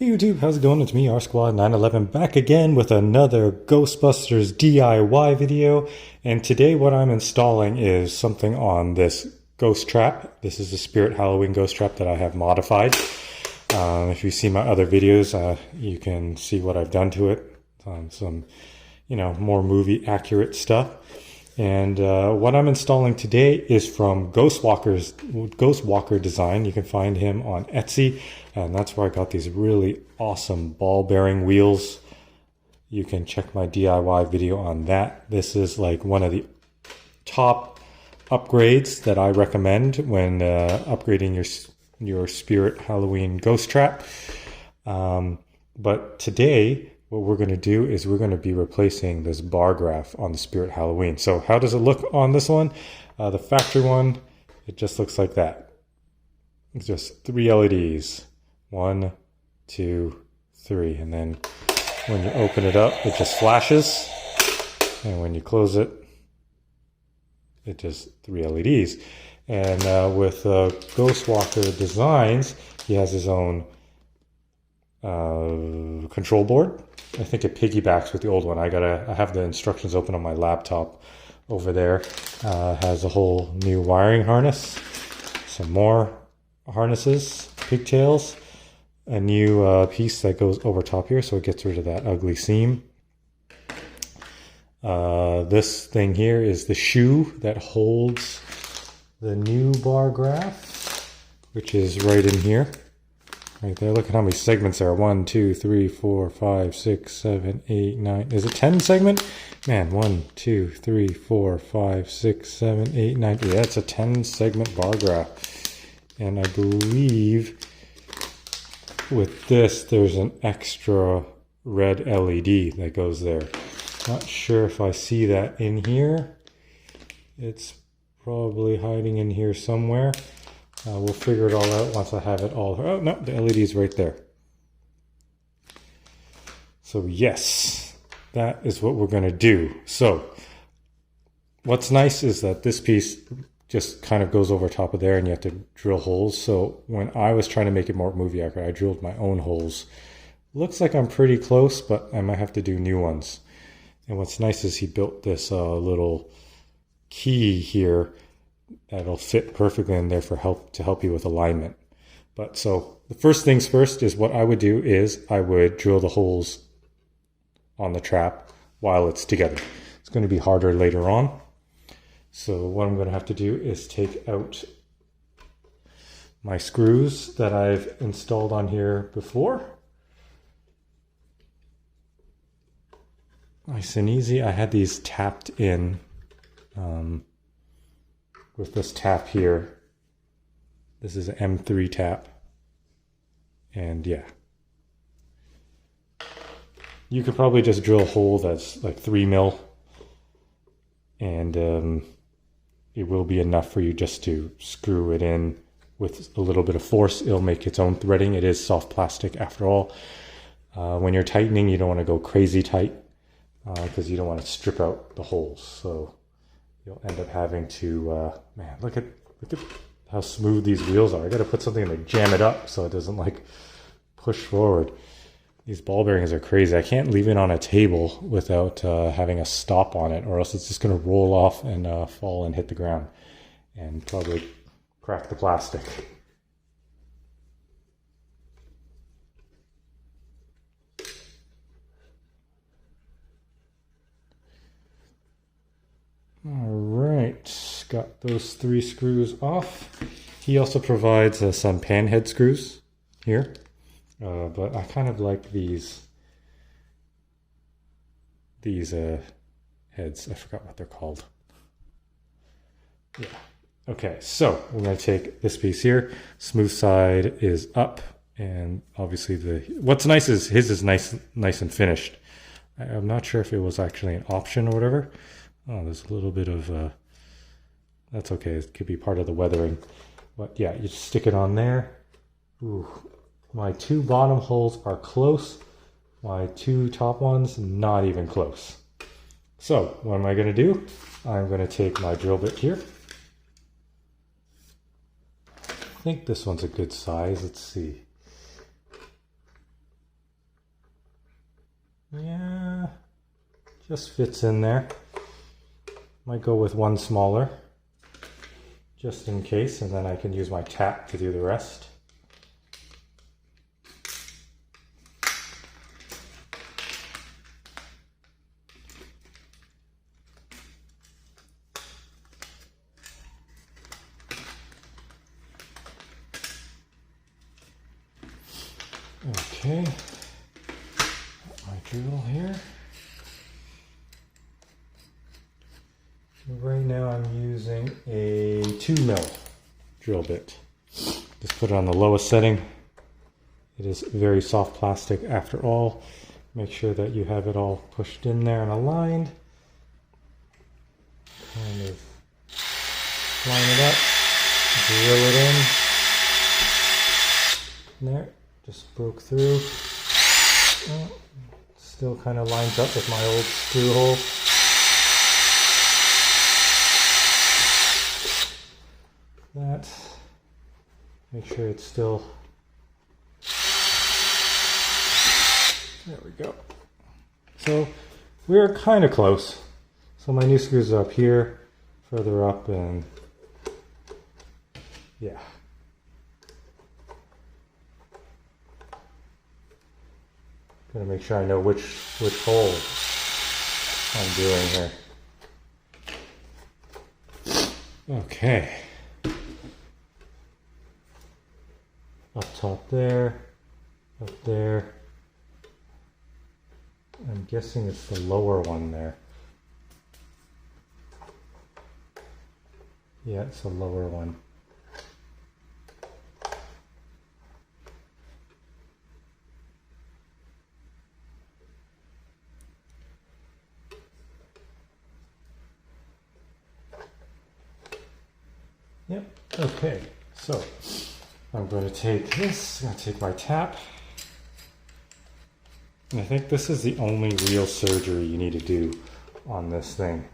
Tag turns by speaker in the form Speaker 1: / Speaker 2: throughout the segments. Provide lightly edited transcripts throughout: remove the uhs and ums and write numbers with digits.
Speaker 1: Hey YouTube, how's it going? It's me, R-Squad911, back again with another Ghostbusters DIY video. And today what I'm installing is something on this ghost trap. This is a Spirit Halloween ghost trap that I have modified. If you see my other videos, you can see what I've done to it. Some, more movie accurate stuff. And what I'm installing today is from Ghostwalker Design. You can find him on Etsy, and that's where I got these really awesome ball bearing wheels. You can check my DIY video on that. This is like one of the top upgrades that I recommend when upgrading your Spirit Halloween ghost trap. But today, what we're going to do is we're going to be replacing this bar graph on the Spirit Halloween. So how does it look on this one? The factory one, it just looks like that. It's just 3 LEDs. 1, 2, 3. And then when you open it up, it just flashes. And when you close it, it just 3 LEDs. And with Ghostwalker Designs, he has his own control board. I think it piggybacks with the old one. I have the instructions open on my laptop over there. Has a whole new wiring harness, some more harnesses, pigtails, a new piece that goes over top here so it gets rid of that ugly seam. This thing here is the shoe that holds the new bar graph, which is right in here. Right there. Look at how many segments there are. 1, 2, 3, 4, 5, 6, 7, 8, 9. Is it 10 segment? Man, 1, 2, 3, 4, 5, 6, 7, 8, 9. Yeah, it's a 10 segment bar graph. And I believe with this, there's an extra red LED that goes there. Not sure if I see that in here. It's probably hiding in here somewhere. We'll figure it all out once I have it all. Oh, no, the LED is right there. So yes, that is what we're going to do. So what's nice is that this piece just kind of goes over top of there and you have to drill holes. So when I was trying to make it more movie accurate, I drilled my own holes. Looks like I'm pretty close, but I might have to do new ones. And what's nice is he built this little key here that'll fit perfectly in there to help you with alignment. But so the first things first is what I would do is I would drill the holes on the trap while it's together. It's going to be harder later on. So what I'm going to have to do is take out my screws that I've installed on here before. Nice and easy. I had these tapped in with this tap here. This is an M3 tap. And yeah. You could probably just drill a hole that's like 3 mil. And it will be enough for you just to screw it in with a little bit of force. It'll make its own threading. It is soft plastic after all. When you're tightening, you don't want to go crazy tight because you don't want to strip out the holes. So you'll end up having to, man, look at how smooth these wheels are. I got to put something in to jam it up so it doesn't like push forward. These ball bearings are crazy. I can't leave it on a table without having a stop on it, or else it's just going to roll off and fall and hit the ground and probably crack the plastic. Alright, got those 3 screws off. He also provides some pan head screws here, but I kind of like these heads. I forgot what they're called. Yeah. Okay, so we're going to take this piece here. Smooth side is up, and obviously what's nice is his is nice and finished. I'm not sure if it was actually an option or whatever. Oh, there's a little bit of, that's okay, it could be part of the weathering. But yeah, you just stick it on there. Ooh, my 2 bottom holes are close. My 2 top ones, not even close. So, what am I going to do? I'm going to take my drill bit here. I think this one's a good size, let's see. Yeah, just fits in there. Might go with one smaller, just in case, and then I can use my tap to do the rest. Okay, got my drill here. Right now I'm using a 2mm drill bit. Just put it on the lowest setting. It is very soft plastic after all. Make sure that you have it all pushed in there and aligned. Kind of line it up, drill it in. There, just broke through. Oh, still kind of lines up with my old screw hole. That. Make sure it's still. There we go. So we're kind of close. So my new screws are up here, further up, and yeah. Gotta make sure I know which hole I'm doing here. Okay. Up top there, up there. I'm guessing it's the lower one there. Yeah, it's the lower one. Yep, okay, so I'm going to take this, I'm going to take my tap, and I think this is the only real surgery you need to do on this thing.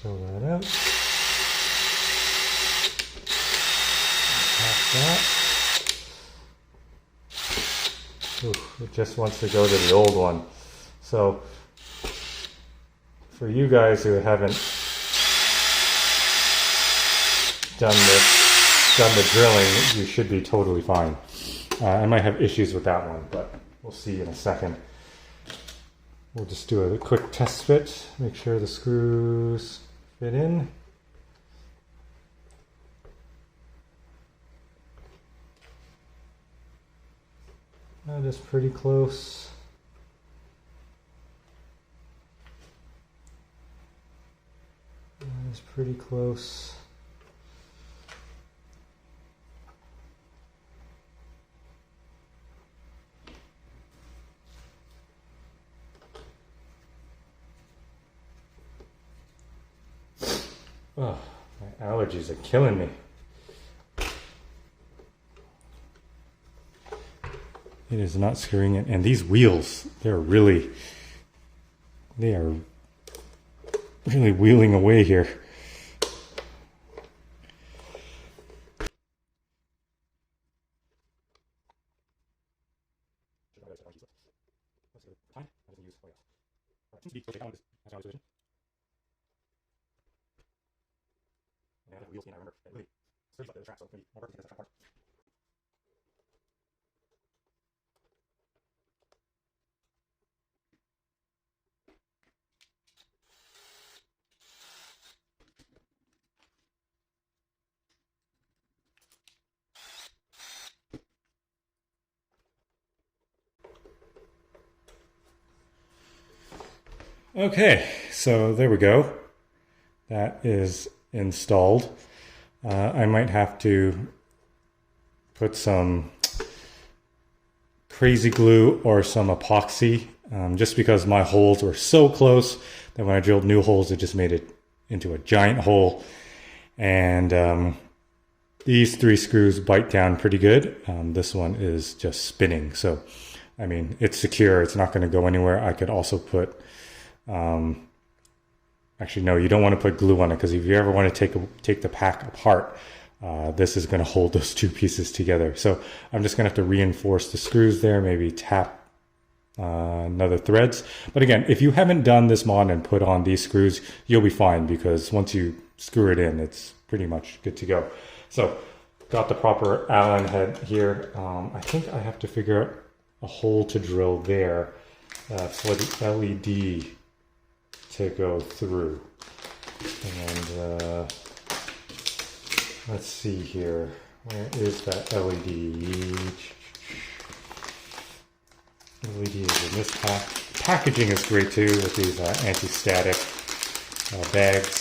Speaker 1: Pull that out. Tap that. Ooh, it just wants to go to the old one. So, for you guys who haven't done the drilling, you should be totally fine. I might have issues with that one, but we'll see in a second. We'll just do a quick test fit, make sure the screws fit in. That is pretty close. That is pretty close. Oh, my allergies are killing me. It is not screwing in. And these wheels, they are really wheeling away here. Okay, so there we go. That is installed. I might have to put some crazy glue or some epoxy, just because my holes were so close that when I drilled new holes, it just made it into a giant hole. And these 3 screws bite down pretty good. This one is just spinning. So, I mean, it's secure. It's not going to go anywhere. I could also put, actually, no, you don't want to put glue on it, because if you ever want to take the pack apart, this is going to hold those two pieces together. So I'm just going to have to reinforce the screws there, maybe tap another threads. But again, if you haven't done this mod and put on these screws, you'll be fine, because once you screw it in, it's pretty much good to go. So got the proper Allen head here. I think I have to figure out a hole to drill there for the LED to go through. And let's see here. Where is that LED? LED is in this pack. Packaging is great too with these anti-static bags.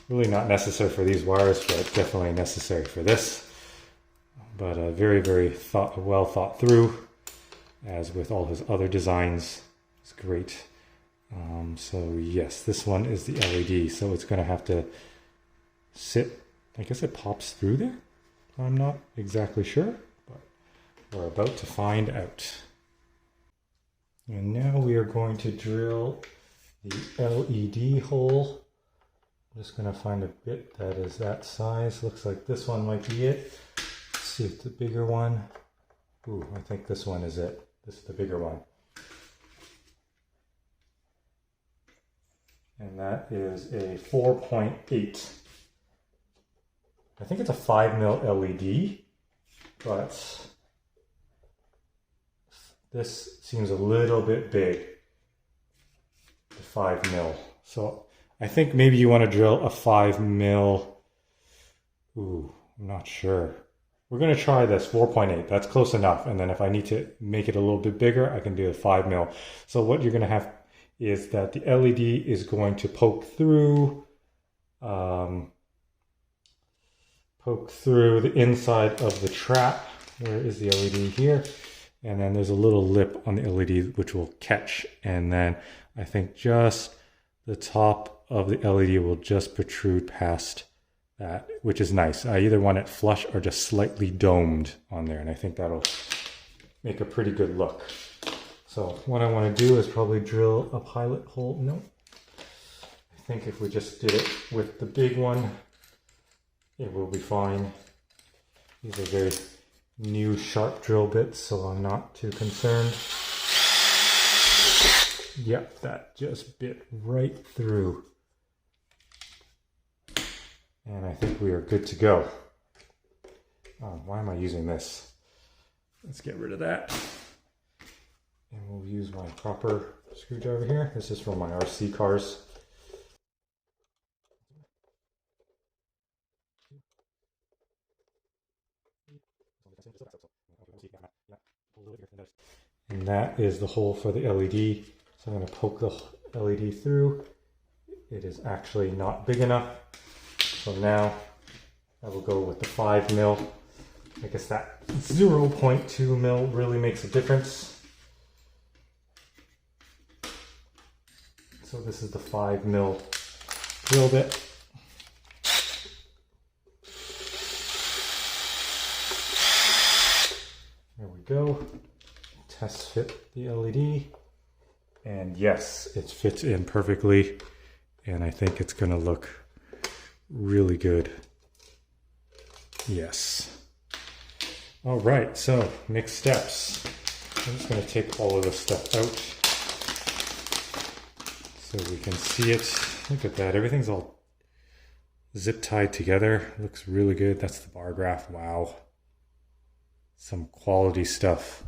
Speaker 1: Really not necessary for these wires, but definitely necessary for this. But very, very well thought through, as with all his other designs. It's great. So yes, this one is the LED, so it's going to have to sit. I guess it pops through there. I'm not exactly sure, but we're about to find out. And now we are going to drill the LED hole. I'm just going to find a bit that is that size. Looks like this one might be it. Let's see if the bigger one. Ooh, I think this one is it. This is the bigger one. And that is a 4.8. I think it's a 5mm LED, but this seems a little bit big, the 5mm. So I think maybe you want to drill a 5mm. Ooh, I'm not sure. We're going to try this 4.8. That's close enough. And then if I need to make it a little bit bigger, I can do a 5mm. So what you're going to have is that the LED is going to poke through the inside of the trap. Where is the LED here? And then there's a little lip on the LED which will catch. And then I think just the top of the LED will just protrude past that, which is nice. I either want it flush or just slightly domed on there. And I think that'll make a pretty good look. So what I want to do is probably drill a pilot hole. No, I think if we just did it with the big one, it will be fine. These are very new sharp drill bits, so I'm not too concerned. Yep, that just bit right through. And I think we are good to go. Oh, why am I using this? Let's get rid of that. And we'll use my proper screwdriver here. This is from my RC cars. And that is the hole for the LED. So I'm going to poke the LED through. It is actually not big enough. So now I will go with the 5mm. I guess that 0.2mm really makes a difference. So this is the 5mm drill bit. There we go. Test fit the LED. And yes, it fits in perfectly. And I think it's going to look really good. Yes. All right, so next steps. I'm just going to take all of this stuff out so we can see it. Look at that, everything's all zip tied together. Looks really good. That's the bar graph. Wow. Some quality stuff.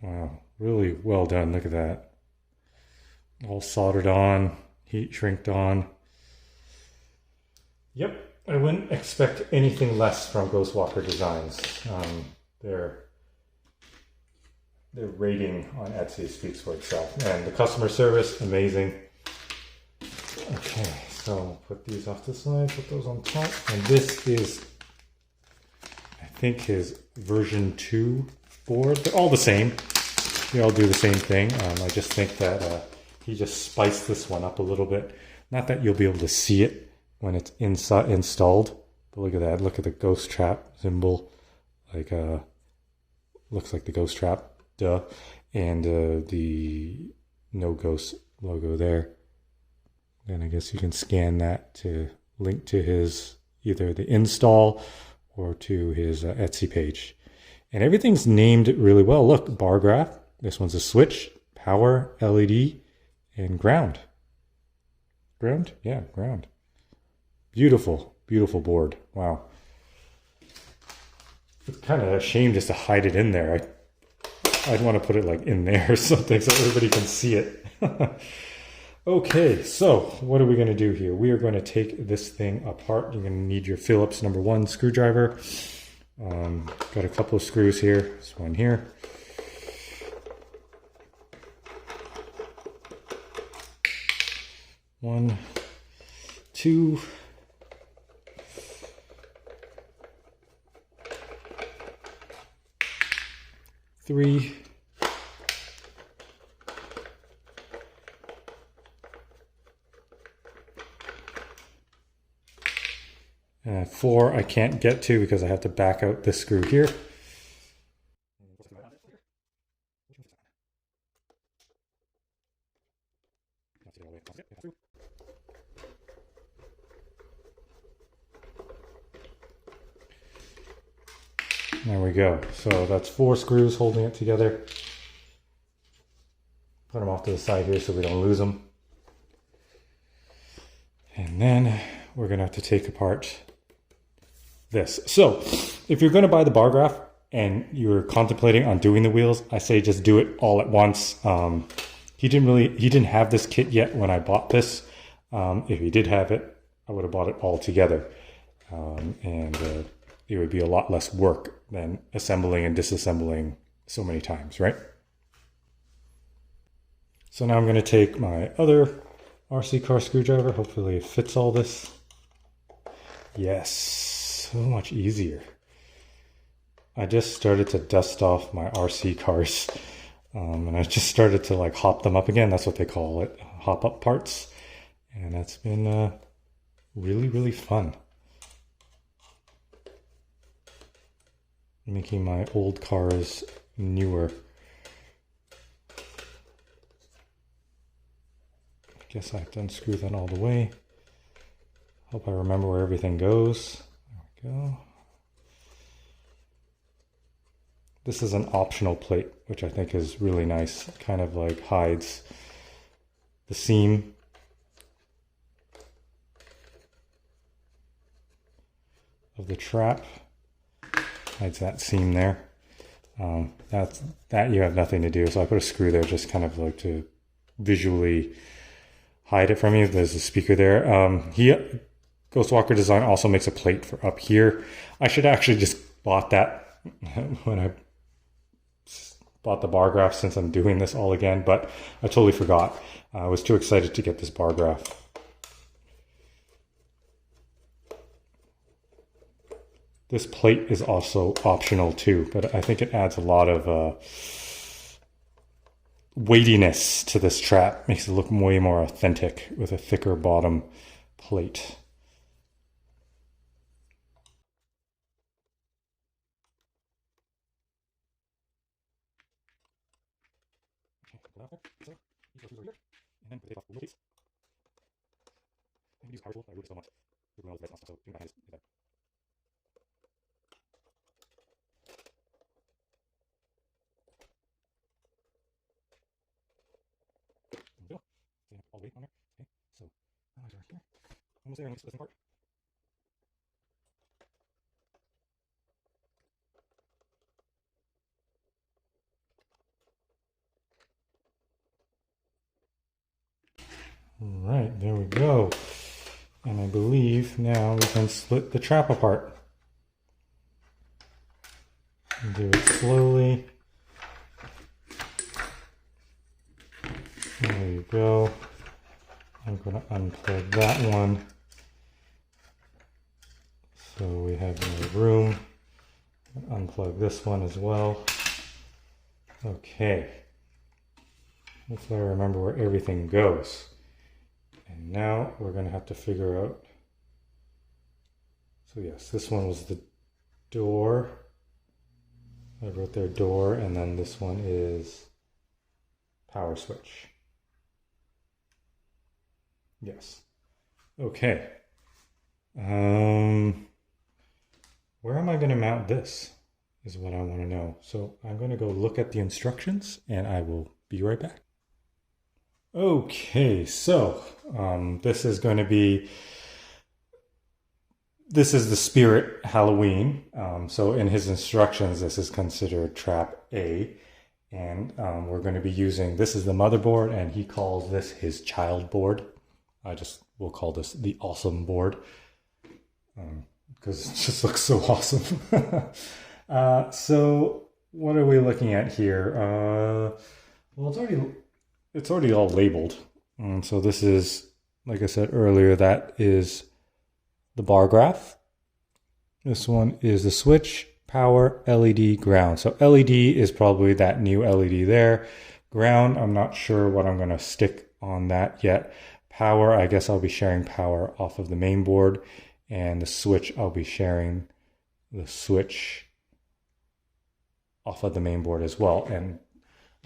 Speaker 1: Wow, really well done. Look at that. All soldered on, heat shrinked on. Yep, I wouldn't expect anything less from Ghostwalker Designs. Their rating on Etsy speaks for itself. And the customer service, amazing. Okay, so put these off the side, put those on top. And this is, I think, his version 2 board. They're all the same. They all do the same thing. I just think that he just spiced this one up a little bit. Not that you'll be able to see it when it's installed, but look at that. Look at the ghost trap symbol. Like, looks like the ghost trap, duh. And the no ghost logo there. Then I guess you can scan that to link to his either the install or to his Etsy page. And everything's named really well. Look, bar graph. This one's a switch, power, LED, and ground. Ground? Yeah, ground. Beautiful, beautiful board. Wow. It's kind of a shame just to hide it in there. I'd want to put it like in there or something so everybody can see it. Okay, so what are we going to do here? We are going to take this thing apart. You're going to need your Phillips #1 screwdriver. Got a couple of screws here. This one here. One, two, three, and 4 I can't get to because I have to back out this screw here. There we go. So that's 4 screws holding it together. Put them off to the side here so we don't lose them. And then we're going to have to take apart this. So if you're going to buy the bar graph and you're contemplating on doing the wheels, I say just do it all at once. He didn't have this kit yet when I bought this. If he did have it, I would have bought it all together. And it would be a lot less work than assembling and disassembling so many times, right? So now I'm going to take my other RC car screwdriver. Hopefully it fits all this. Yes, so much easier. I just started to dust off my RC cars. And I just started to like hop them up again. That's what they call it, hop up parts. And that's been really, really fun. Making my old cars newer. Guess I have to unscrew that all the way. Hope I remember where everything goes. There we go. This is an optional plate, which I think is really nice. It kind of like hides the seam. Of the trap. Hides that seam there. That you have nothing to do. So I put a screw there just kind of like to visually hide it from you. There's a speaker there. Ghostwalker Design also makes a plate for up here. I should actually just bought that when I bought the bar graph since I'm doing this all again, but I totally forgot. I was too excited to get this bar graph. This plate is also optional too, but I think it adds a lot of weightiness to this trap. Makes it look way more authentic with a thicker bottom plate. All the way on there. Okay, so almost there. Let me split this apart. All right, there we go. And I believe now we can split the trap apart. Do it slowly. There you go. I'm going to unplug that one. So we have no room. Unplug this one as well. Okay. Hopefully I remember where everything goes. And now we're going to have to figure out. So yes, this one was the door. I wrote there door, and then this one is power switch. Yes. Okay. Where am I going to mount this is what I want to know. So I'm going to go look at the instructions and I will be right back. Okay, so this is going to be, this is the Spirit Halloween. So in his instructions, this is considered trap A. And we're going to be using, this is the motherboard and he calls this his child board. We'll call this the awesome board. Because it just looks so awesome. So what are we looking at here? Well, it's already all labeled. So this is, like I said earlier, that is the bar graph. This one is the switch, power, LED, ground. So LED is probably that new LED there. Ground, I'm not sure what I'm going to stick on that yet. Power, I guess I'll be sharing power off of the main board. And the switch, I'll be sharing the switch off of the main board as well. And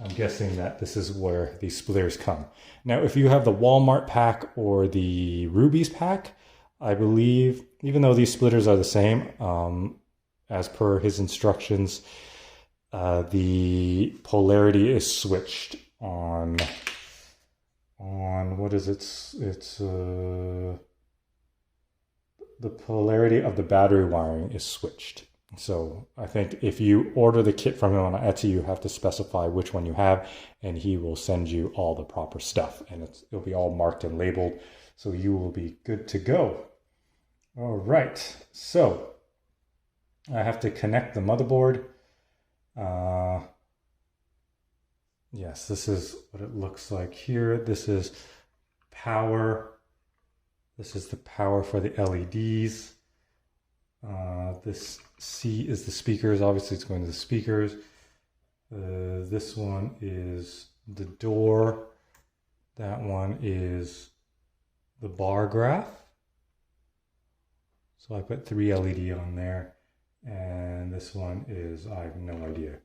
Speaker 1: I'm guessing that this is where these splitters come. Now, if you have the Walmart pack or the Rubies pack, I believe, even though these splitters are the same, as per his instructions, the polarity is switched on what is it? It's the polarity of the battery wiring is switched. So I think if you order the kit from him on Etsy, you have to specify which one you have, and he will send you all the proper stuff, and it'll be all marked and labeled, so you will be good to go. All right, so I have to connect the motherboard. Yes, this is what it looks like here. This is power. This is the power for the LEDs. This C is the speakers. Obviously, it's going to the speakers. This one is the door. That one is the bar graph. So I put 3 LED on there. And this one is, I have no idea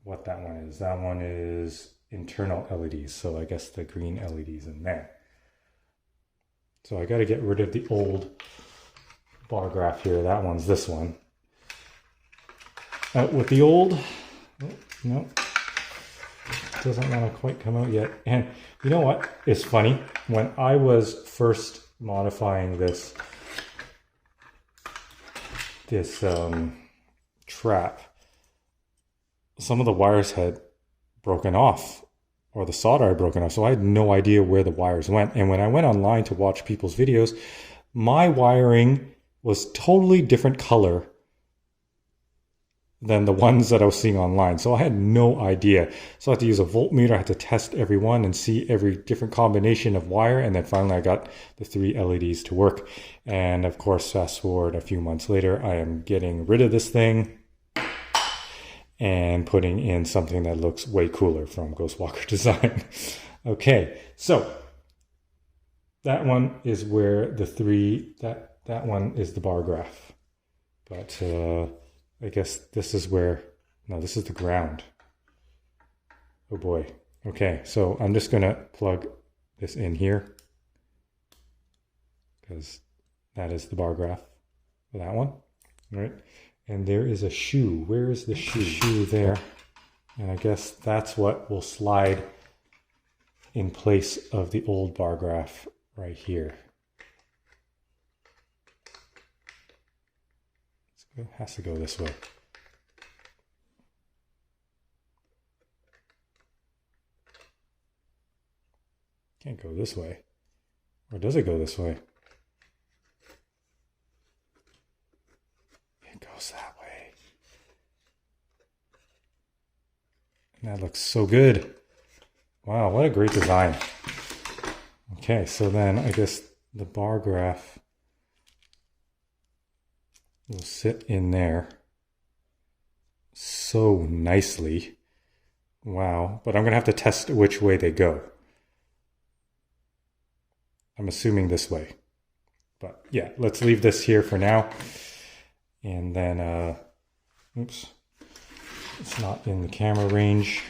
Speaker 1: what that one is. That one is internal LEDs. So I guess the green LEDs in there. So I got to get rid of the old bar graph here. That one's this one. Out with the old. Oh, no. Doesn't want to quite come out yet. And you know what is funny? When I was first modifying this trap, some of the wires had broken off, or the solder had broken off, so I had no idea where the wires went. And when I went online to watch people's videos, my wiring was totally different color than the ones that I was seeing online. So I had no idea. So I had to use a voltmeter. I had to test every one and see every different combination of wire. And then finally I got the 3 LEDs to work. And of course, fast forward a few months later, I am getting rid of this thing and putting in something that looks way cooler from Ghostwalker Design. Okay, so that one is where the 3, that one is the bar graph. But I guess this is where, no, this is the ground. Oh boy. Okay, so I'm just gonna plug this in here because that is the bar graph for that one, all right? And there is a shoe. Where is the shoe? Shoe there. And I guess that's what will slide in place of the old bar graph right here. It has to go this way. Can't go this way. Or does it go this way? It goes that way. And that looks so good. Wow, what a great design. Okay, so then I guess the bar graph will sit in there so nicely. Wow, but I'm gonna have to test which way they go. I'm assuming this way, but yeah, let's leave this here for now. And then, oops, it's not in the camera range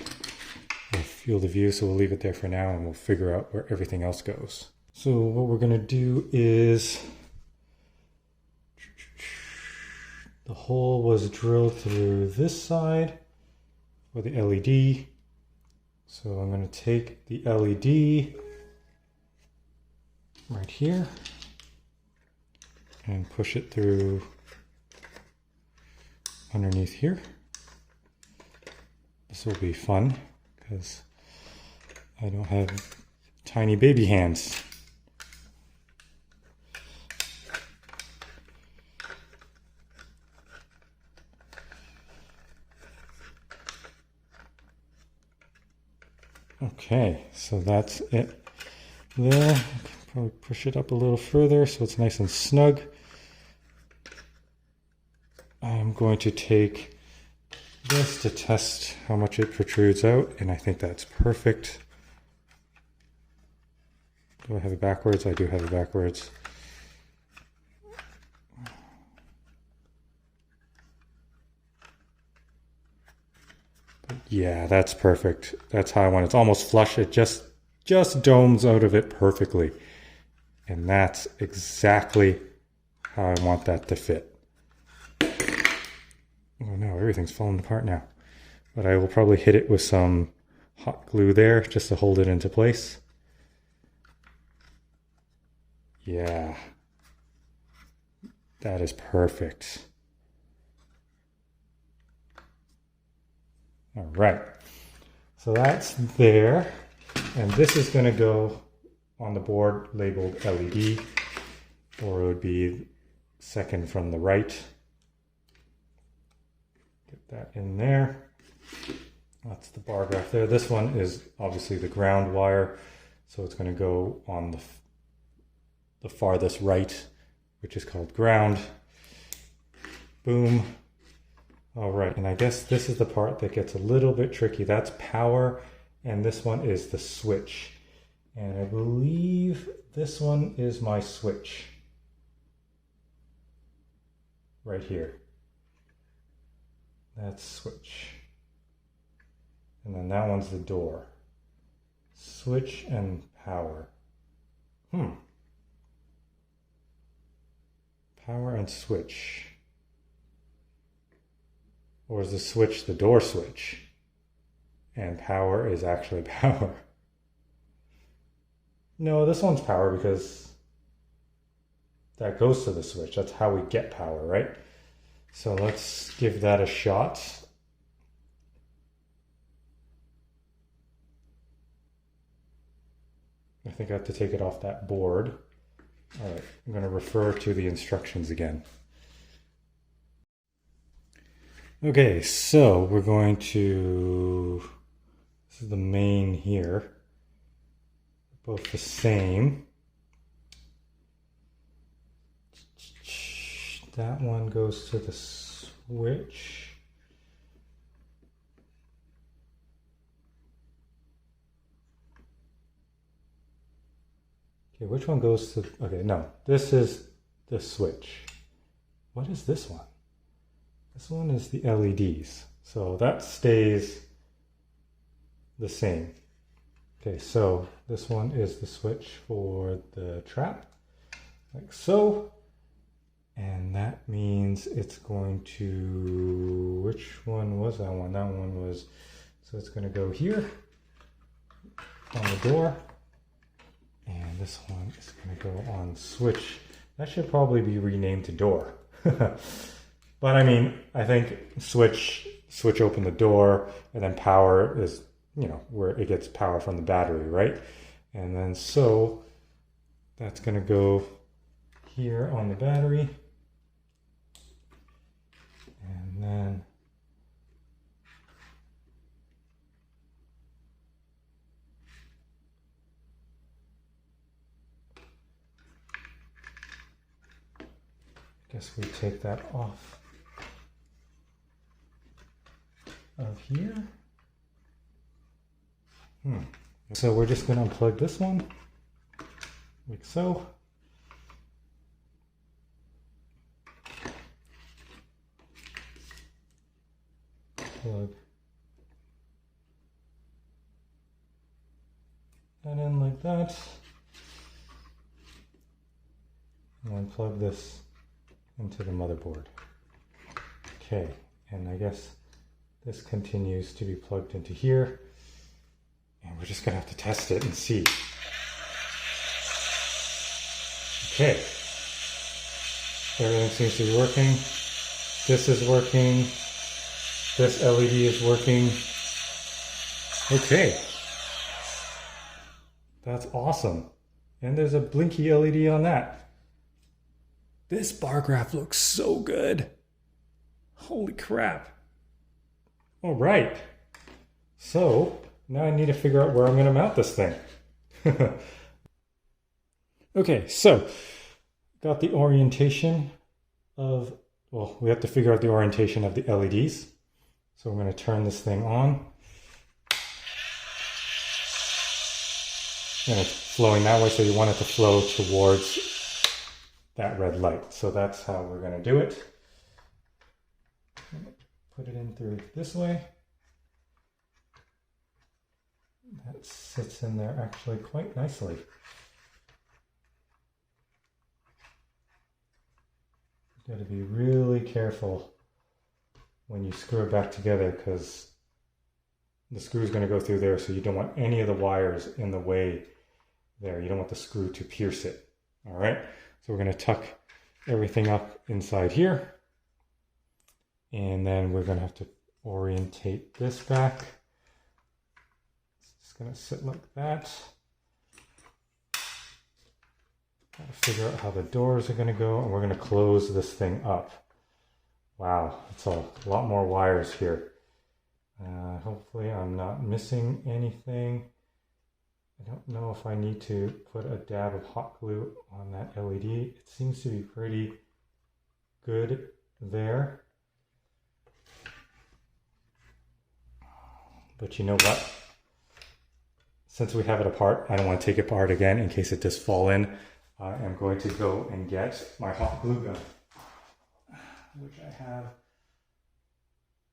Speaker 1: or field of view, so we'll leave it there for now and we'll figure out where everything else goes. So what we're going to do is, the hole was drilled through this side for the LED. So I'm going to take the LED right here and push it through underneath here. This will be fun because I don't have tiny baby hands. Okay, so that's it there. Probably push it up a little further so it's nice and snug. I'm going to take this to test how much it protrudes out, and I think that's perfect. Do I have it backwards? I do have it backwards. But yeah, that's perfect. That's how I want it. It's almost flush. It just domes out of it perfectly. And that's exactly how I want that to fit. Oh no, everything's falling apart now. But I will probably hit it with some hot glue there just to hold it into place. Yeah, that is perfect. All right, so that's there. And this is going to go on the board labeled LED, or it would be second from the right. Get that in there. That's the bar graph there. This one is obviously the ground wire, so it's going to go on the farthest right, which is called ground. Boom. All right, and I guess this is the part that gets a little bit tricky. That's power, and this one is the switch. And I believe this one is my switch. Right here. That's switch. And then that one's the door. Switch and power. Power and switch. Or is the switch the door switch? And power is actually power. No, this one's power because that goes to the switch. That's how we get power, right? So let's give that a shot. I think I have to take it off that board. All right, I'm going to refer to the instructions again. Okay, so we're going to, this is the main here, both the same. That one goes to the switch. Okay, which one goes to, okay, no, this is the switch. What is this one? This one is the LEDs. So that stays the same. Okay, so this one is the switch for the trap, like so. And that means it's going to, which one was that one? That one was, so it's going to go here on the door. And this one is going to go on switch. That should probably be renamed to door. But I mean, I think switch open the door, and then power is, you know, where it gets power from the battery, right? And then so that's going to go here on the battery. And then I guess we take that off of here. So we're just going to unplug this one, like so. Plug that in like that. And then plug this into the motherboard. Okay, and I guess this continues to be plugged into here. And we're just gonna have to test it and see. Okay. Everything seems to be working. This is working. This LED is working. Okay. That's awesome. And there's a blinky LED on that. This bar graph looks so good. Holy crap. All right. So now I need to figure out where I'm going to mount this thing. Okay, so got the orientation of, well, we have to figure out the orientation of the LEDs. So we're going to turn this thing on. And it's flowing that way, so you want it to flow towards that red light. So that's how we're going to do it. Put it in through this way. That sits in there actually quite nicely. You've got to be really careful when you screw it back together, because the screw is going to go through there, so you don't want any of the wires in the way there. You don't want the screw to pierce it. All right, so we're going to tuck everything up inside here, and then we're going to have to orientate this back. It's just going to sit like that. Got to figure out how the doors are going to go, and we're going to close this thing up. Wow, it's a lot more wires here. Hopefully I'm not missing anything. I don't know if I need to put a dab of hot glue on that LED. It seems to be pretty good there. But you know what? Since we have it apart, I don't want to take it apart again in case it does fall in. I am going to go and get my hot glue gun, which I have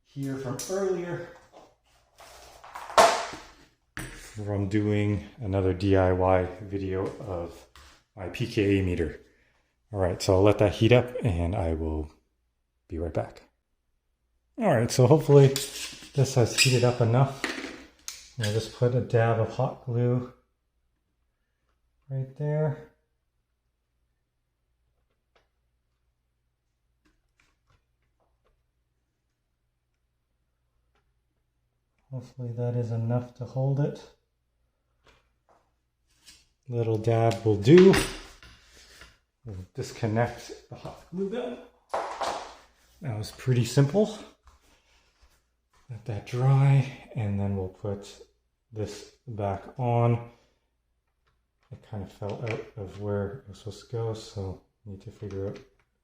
Speaker 1: here from earlier, from doing another DIY video of my pKa meter. All right, so I'll let that heat up and I will be right back. All right, so hopefully this has heated up enough. I'll just put a dab of hot glue right there. Hopefully that is enough to hold it. Little dab will do. We'll disconnect the hot glue gun. That was pretty simple. Let that dry, and then we'll put this back on. It kind of fell out of where it was supposed to go, so need to figure out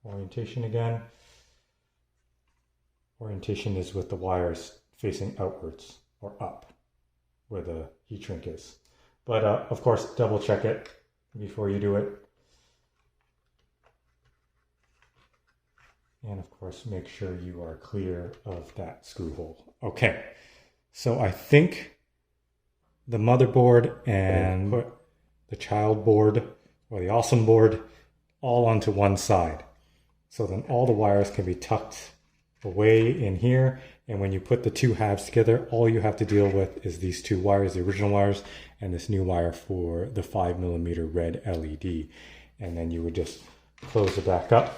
Speaker 1: orientation again. Orientation is with the wires facing outwards or up where the heat shrink is. But of course, double check it before you do it. And of course, make sure you are clear of that screw hole. Okay, so I think the motherboard and put the child board or the awesome board all onto one side. So then all the wires can be tucked away in here, and when you put the two halves together, all you have to deal with is these two wires, the original wires, and this new wire for the 5mm red LED. And then you would just close it back up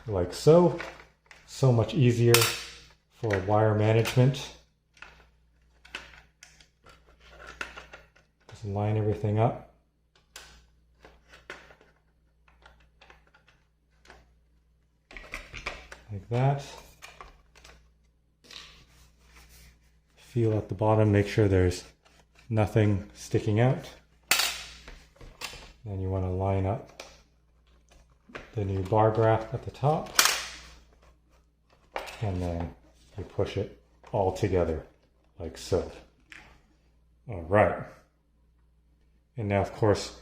Speaker 1: like so. So much easier for wire management. Just line everything up. Like that. Feel at the bottom, make sure there's nothing sticking out. Then you want to line up the new bar graph at the top, and then you push it all together like so. All right. And now, of course,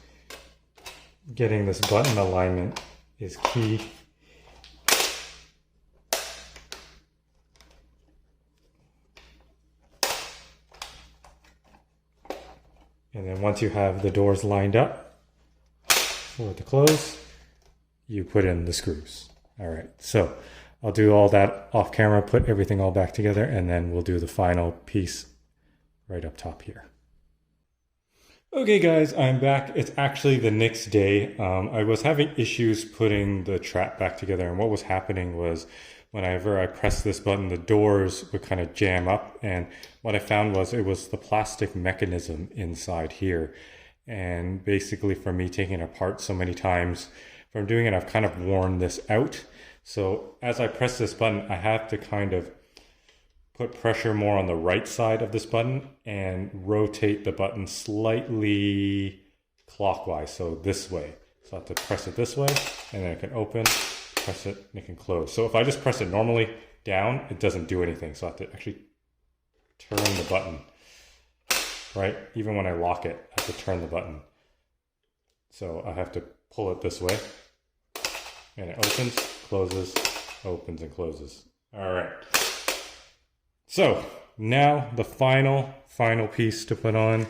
Speaker 1: getting this button alignment is key. And then once you have the doors lined up for it to close, you put in the screws. All right, so I'll do all that off camera, put everything all back together, and then we'll do the final piece right up top here. Okay guys, I'm back. It's actually the next day. I was having issues putting the trap back together, and what was happening was whenever I pressed this button, the doors would kind of jam up, and what I found was it was the plastic mechanism inside here. And basically from me taking it apart so many times, from doing it, I've kind of worn this out. So as I press this button, I have to kind of put pressure more on the right side of this button and rotate the button slightly clockwise, so this way. So I have to press it this way, and then it can open, press it, and it can close. So if I just press it normally down, it doesn't do anything. So I have to actually turn the button, right? Even when I lock it, I have to turn the button. So I have to pull it this way, and it opens, closes, opens, and closes. All right. So now the final piece to put on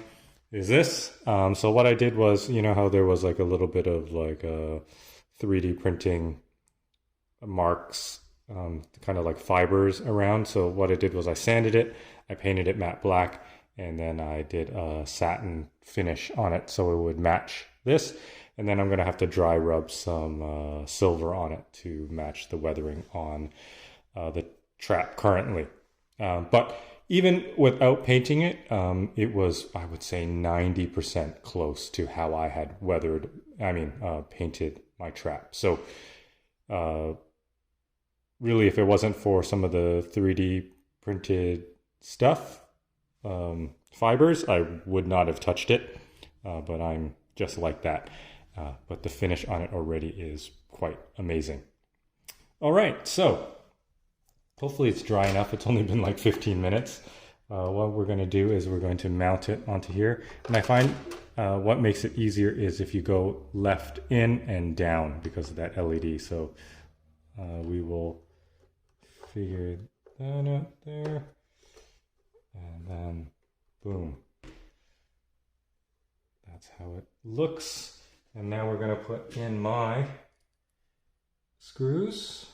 Speaker 1: is this. So what I did was, you know how there was like a little bit of like 3D printing marks, kind of like fibers around. So what I did was I sanded it, I painted it matte black, and then I did a satin finish on it so it would match this. And then I'm going to have to dry rub some silver on it to match the weathering on the trap currently. But even without painting it, it was, I would say, 90% close to how I had painted my trap. So really, if it wasn't for some of the 3D printed stuff, fibers, I would not have touched it, but I'm just like that. But the finish on it already is quite amazing. All right, so hopefully it's dry enough. It's only been like 15 minutes. What we're going to do is we're going to mount it onto here. And I find what makes it easier is if you go left in and down because of that LED. So we will figure that out there. And then boom. That's how it looks. And now we're going to put in my screws.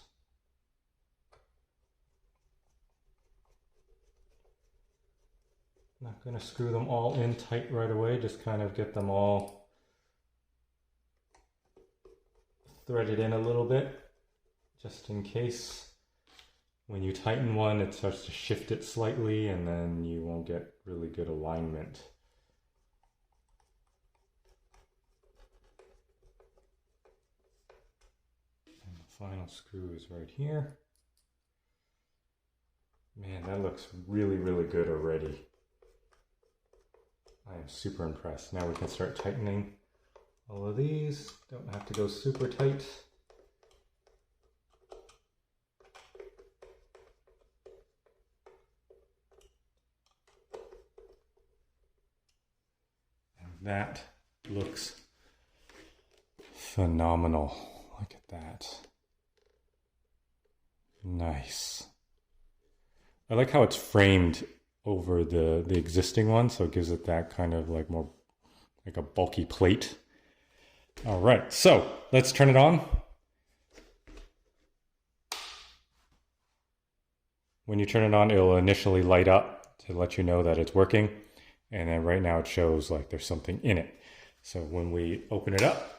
Speaker 1: Not going to screw them all in tight right away, just kind of get them all threaded in a little bit, just in case when you tighten one it starts to shift it slightly and then you won't get really good alignment. And the final screw is right here. Man, that looks really, really good already. I am super impressed. Now we can start tightening all of these. Don't have to go super tight. And that looks phenomenal. Look at that. Nice. I like how it's framed over the existing one, so it gives it that kind of like more like a bulky plate. All right, so let's turn it on. When you turn it on, it'll initially light up to let you know that it's working, and then right now it shows like there's something in it. So when we open it up,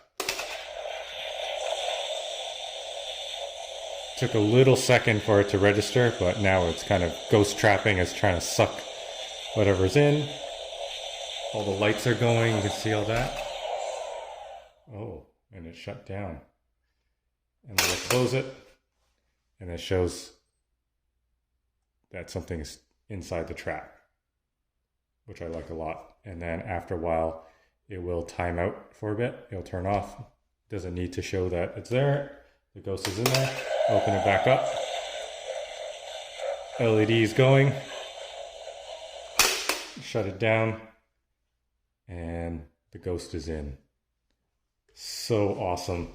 Speaker 1: took a little second for it to register, but now it's kind of ghost trapping. It's trying to suck whatever's in. All the lights are going. You can see all that. Oh, and it shut down. And then we'll close it, and it shows that something is inside the trap, which I like a lot. And then after a while, it will time out for a bit. It'll turn off. Doesn't need to show that it's there. The ghost is in there. Open it back up. LED is going. Shut it down. And the ghost is in. So awesome.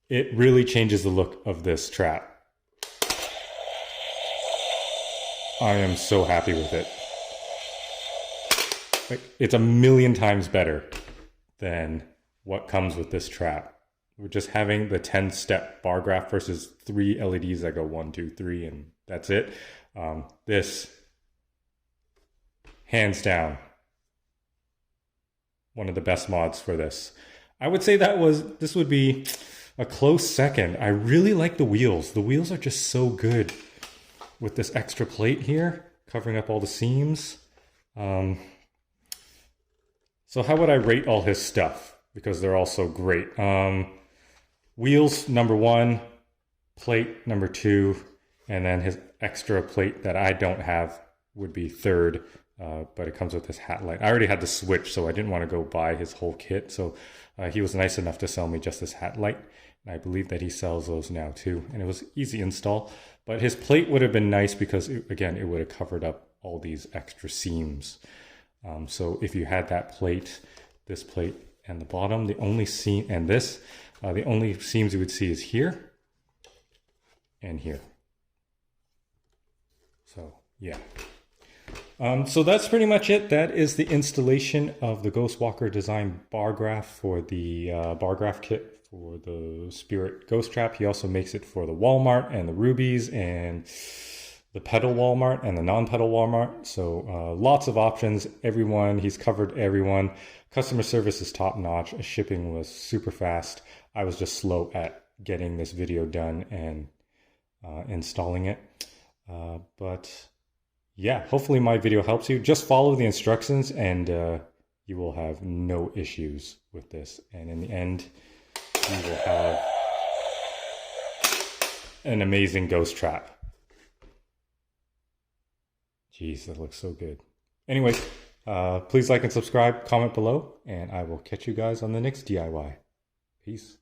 Speaker 1: It really changes the look of this trap. I am so happy with it. Like, it's a million times better than what comes with this trap. We're just having the 10-step bar graph versus 3 LEDs that go 1, 2, 3, and that's it. This, hands down, one of the best mods for this. I would say this would be a close second. I really like the wheels. The wheels are just so good with this extra plate here, covering up all the seams. So how would I rate all his stuff? Because they're all so great. Wheels, number 1, plate, number 2, and then his extra plate that I don't have would be 3rd, but it comes with this hat light. I already had the switch, so I didn't want to go buy his whole kit, so he was nice enough to sell me just this hat light, and I believe that he sells those now too, and it was easy install, but his plate would have been nice because, again, it would have covered up all these extra seams. So if you had that plate, this plate, and the bottom, the only seam, and this, the only seams you would see is here and here. So yeah. So that's pretty much it. That is the installation of the Ghostwalker design bar graph for the bar graph kit for the Spirit Ghost Trap. He also makes it for the Walmart and the Rubies and the pedal Walmart and the non-pedal Walmart. So lots of options. He's covered everyone. Customer service is top notch. Shipping was super fast. I was just slow at getting this video done and installing it. But yeah, hopefully my video helps you. Just follow the instructions and you will have no issues with this. And in the end, you will have an amazing ghost trap. Jeez, that looks so good. Anyways, please like and subscribe, comment below, and I will catch you guys on the next DIY. Peace.